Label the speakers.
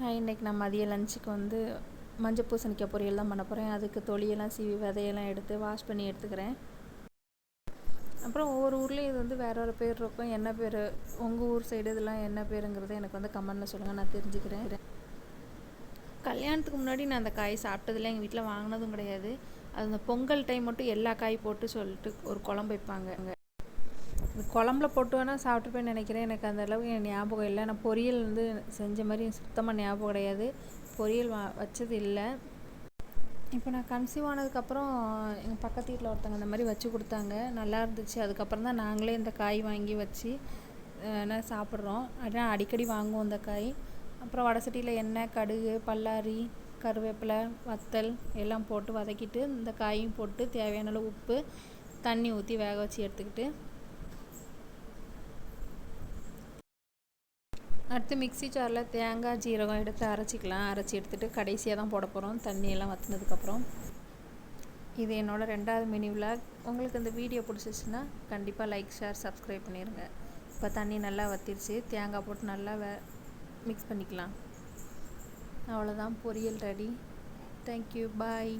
Speaker 1: இன்றைக்கி நான் மதிய லஞ்சுக்கு வந்து மஞ்சள் பூசணிக்காய் பொரியல் தான் பண்ண போகிறேன். அதுக்கு தொலியெல்லாம் சீவி விதையெல்லாம் எடுத்து வாஷ் பண்ணி எடுத்துக்கிறேன். அப்புறம் ஒவ்வொரு ஊர்லேயும் இது வந்து வேறு பேர் இருக்கும். என்ன பேர் உங்கள் ஊர் சைடு இதெல்லாம் என்ன பேருங்கிறத எனக்கு வந்து கமெண்டில் சொல்லுங்கள், நான் தெரிஞ்சுக்கிறேன். கல்யாணத்துக்கு முன்னாடி நான் அந்த காய் சாப்பிட்டதில்ல, எங்கள் வீட்டில் வாங்கினதும் கிடையாது. அது அந்த பொங்கல் டைம் மட்டும் எல்லா காய் போட்டு சொல்லிட்டு ஒரு குழம்பு வைப்பாங்க. இந்த குழம்புல போட்டு வேணால் சாப்பிட்ருப்பேன்னு நினைக்கிறேன். எனக்கு அந்த அளவுக்கு என் ஞாபகம் இல்லை. நான் பொரியல் வந்து செஞ்ச மாதிரி சுத்தமாக ஞாபகம் கிடையாது. பொரியல் வச்சது இல்லை. இப்போ நான் கன்சீவ் ஆனதுக்கப்புறம் எங்கள் பக்கத்து வீட்டில் ஒருத்தவங்க இந்த மாதிரி வச்சு கொடுத்தாங்க, நல்லா இருந்துச்சு. அதுக்கப்புறம் தான் நாங்களே இந்த காய் வாங்கி வச்சு சாப்பிட்றோம். அதான் அடிக்கடி வாங்குவோம் இந்த காய். அப்புறம் வடை சட்டியில் எண்ணெய், கடுகு, பல்லாரி, கருவேப்பிலை, வத்தல் எல்லாம் போட்டு வதக்கிட்டு இந்த காயும் போட்டு தேவையான அளவு உப்பு, தண்ணி ஊற்றி வேக வச்சு எடுத்துக்கிட்டு அடுத்து மிக்ஸி ஜாரில் தேங்காய், ஜீரகம் எடுத்து அரைச்சிக்கலாம். அரைச்சி எடுத்துகிட்டு கடைசியாக தான் போட போகிறோம், தண்ணியெல்லாம் வற்றினதுக்கப்புறம். இது என்னோடய 2வது மினி விலாக். உங்களுக்கு இந்த வீடியோ பிடிச்சிச்சின்னா கண்டிப்பாக லைக், ஷேர், சப்ஸ்கிரைப் பண்ணிடுங்க. இப்போ தண்ணி நல்லா வற்றிருச்சு, தேங்காய் போட்டு நல்லா மிக்ஸ் பண்ணிக்கலாம். அவ்வளோதான், பொரியல் ரெடி. தேங்க்யூ, பாய்.